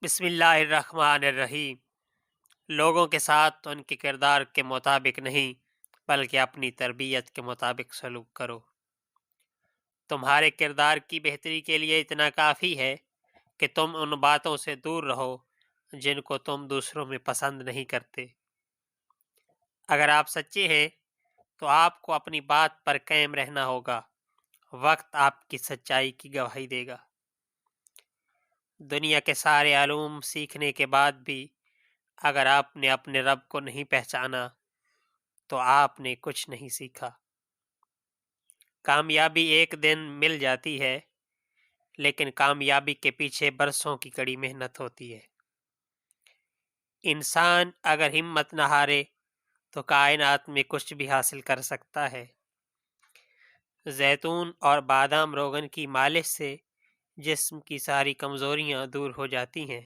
بسم اللہ الرحمن الرحیم۔ لوگوں کے ساتھ ان کے کردار کے مطابق نہیں بلکہ اپنی تربیت کے مطابق سلوک کرو۔ تمہارے کردار کی بہتری کے لیے اتنا کافی ہے کہ تم ان باتوں سے دور رہو جن کو تم دوسروں میں پسند نہیں کرتے۔ اگر آپ سچے ہیں تو آپ کو اپنی بات پر قائم رہنا ہوگا۔ وقت آپ کی سچائی کی گواہی دے گا۔ دنیا کے سارے علوم سیکھنے کے بعد بھی اگر آپ نے اپنے رب کو نہیں پہچانا تو آپ نے کچھ نہیں سیکھا۔ کامیابی ایک دن مل جاتی ہے، لیکن کامیابی کے پیچھے برسوں کی کڑی محنت ہوتی ہے۔ انسان اگر ہمت نہ ہارے تو کائنات میں کچھ بھی حاصل کر سکتا ہے۔ زیتون اور بادام روغن کی مالش سے جسم کی ساری کمزوریاں دور ہو جاتی ہیں۔